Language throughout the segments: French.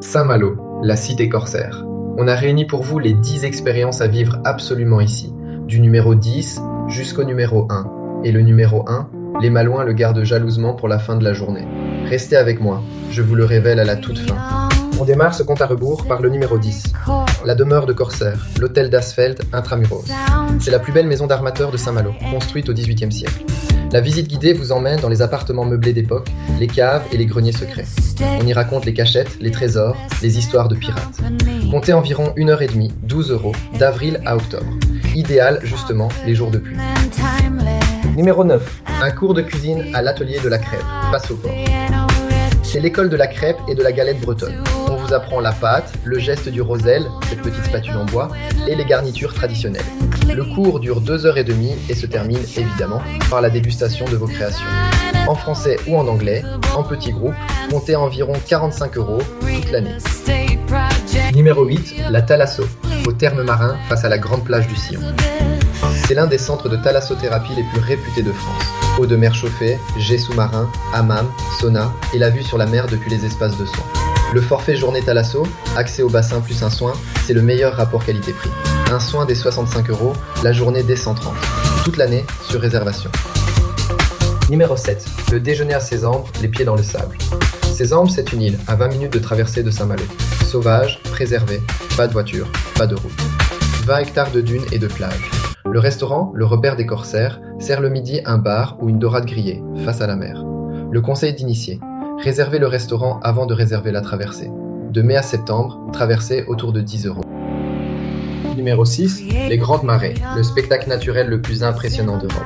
Saint-Malo, la cité corsaire. On a réuni pour vous les 10 expériences à vivre absolument ici, du numéro 10 jusqu'au numéro 1. Et le numéro 1, les Malouins le gardent jalousement pour la fin de la journée. Restez avec moi, je vous le révèle à la toute fin. On démarre ce compte à rebours par le numéro 10. La demeure de Corsaire, l'hôtel d'Asfeld Intramuros. C'est la plus belle maison d'armateur de Saint-Malo, construite au XVIIIe siècle. La visite guidée vous emmène dans les appartements meublés d'époque, les caves et les greniers secrets. On y raconte les cachettes, les trésors, les histoires de pirates. Comptez environ 1h30, 12 €, d'avril à octobre. Idéal, justement, les jours de pluie. Numéro 9. Un cours de cuisine à l'atelier de la crêpe, face au port. C'est l'école de la crêpe et de la galette bretonne. On vous apprend la pâte, le geste du roselle, cette petite spatule en bois, et les garnitures traditionnelles. Le cours dure 2h30 et se termine, évidemment, par la dégustation de vos créations. En français ou en anglais, en petits groupes, comptez environ 45 € toute l'année. Numéro 8, la Thalasso, au terme marin face à la grande plage du Sillon. C'est l'un des centres de thalassothérapie les plus réputés de France. Eau de mer chauffée, jet sous-marin, hammam, sauna et la vue sur la mer depuis les espaces de soins. Le forfait journée Thalasso, accès au bassin plus un soin, c'est le meilleur rapport qualité-prix. Un soin des 65 €, la journée des 130. Toute l'année, sur réservation. Numéro 7. Le déjeuner à Sézembre, les pieds dans le sable. Sézembre, c'est une île, à 20 minutes de traversée de Saint-Malo. Sauvage, préservé, pas de voiture, pas de route. 20 hectares de dunes et de plages. Le restaurant, le repère des corsaires, sert le midi un bar ou une dorade grillée, face à la mer. Le conseil d'initié. Réservez le restaurant avant de réserver la traversée. De mai à septembre, traversée autour de 10 €. Numéro 6, les Grandes Marées, le spectacle naturel le plus impressionnant d'Europe.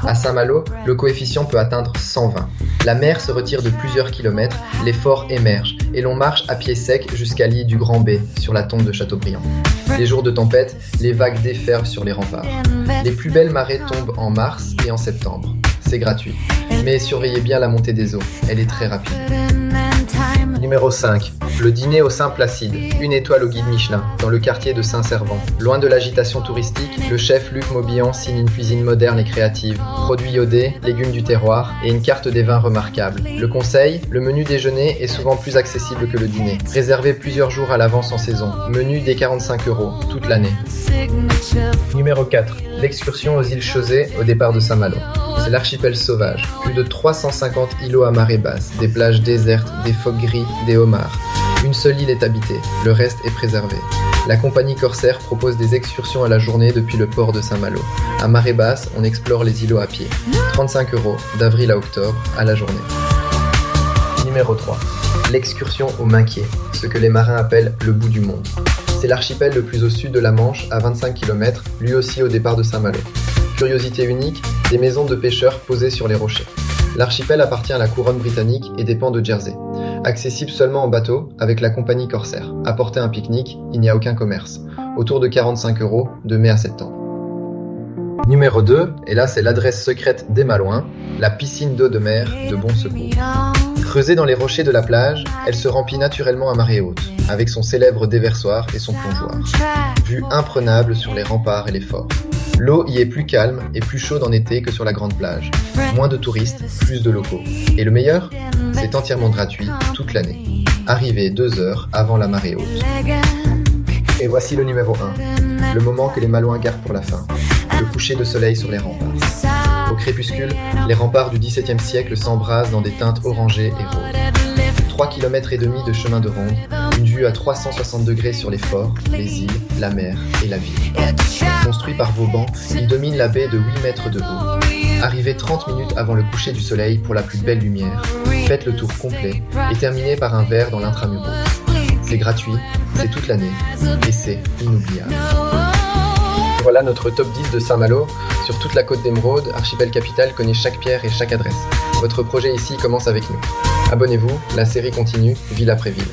À Saint-Malo, le coefficient peut atteindre 120. La mer se retire de plusieurs kilomètres, les forts émergent et l'on marche à pied sec jusqu'à l'île du Grand B, sur la tombe de Châteaubriand. Les jours de tempête, les vagues déferlent sur les remparts. Les plus belles marées tombent en mars et en septembre. C'est gratuit. Mais surveillez bien la montée des eaux, elle est très rapide. Numéro 5. Le dîner au Saint-Placide, une étoile au guide Michelin, dans le quartier de Saint-Servant. Loin de l'agitation touristique, le chef Luc Maubillan signe une cuisine moderne et créative, produits iodés, légumes du terroir et une carte des vins remarquable. Le conseil, le menu déjeuner est souvent plus accessible que le dîner. Réservé plusieurs jours à l'avance en saison. Menu dès 45 € toute l'année. Numéro 4. L'excursion aux îles Chausey au départ de Saint-Malo. C'est l'archipel sauvage, plus de 350 îlots à marée basse, des plages désertes, des phoques gris, des homards. Une seule île est habitée, le reste est préservé. La compagnie Corsaire propose des excursions à la journée depuis le port de Saint-Malo. À marée basse, on explore les îlots à pied. 35 € d'avril à octobre à la journée. Numéro 3. L'excursion au Minquier, ce que les marins appellent le bout du monde. C'est l'archipel le plus au sud de la Manche, à 25 km, lui aussi au départ de Saint-Malo. Curiosité unique, des maisons de pêcheurs posées sur les rochers. L'archipel appartient à la couronne britannique et dépend de Jersey. Accessible seulement en bateau, avec la compagnie Corsaire. Apportez un pique-nique, il n'y a aucun commerce. Autour de 45 € de mai à septembre. Numéro 2, et là c'est l'adresse secrète des Malouins, la piscine d'eau de mer de Bon Secours. Creusée dans les rochers de la plage, elle se remplit naturellement à marée haute, avec son célèbre déversoir et son plongeoir. Vue imprenable sur les remparts et les forts. L'eau y est plus calme et plus chaude en été que sur la grande plage. Moins de touristes, plus de locaux. Et le meilleur, c'est entièrement gratuit toute l'année. Arrivez 2 heures avant la marée haute. Et voici le numéro 1, le moment que les Malouins gardent pour la fin, le coucher de soleil sur les remparts. Au crépuscule, les remparts du XVIIe siècle s'embrasent dans des teintes orangées et roses. 3,5 km de chemin de ronde, une vue à 360 degrés sur les forts, les îles, la mer et la ville. Construit par Vauban, il domine la baie de 8 mètres de haut. Arrivez 30 minutes avant le coucher du soleil pour la plus belle lumière. Faites le tour complet et terminez par un verre dans l'intramuros. C'est gratuit, c'est toute l'année et c'est inoubliable. Voilà notre top 10 de Saint-Malo. Sur toute la côte d'Émeraude, Archipel Capital connaît chaque pierre et chaque adresse. Votre projet ici commence avec nous. Abonnez-vous, la série continue, ville après ville.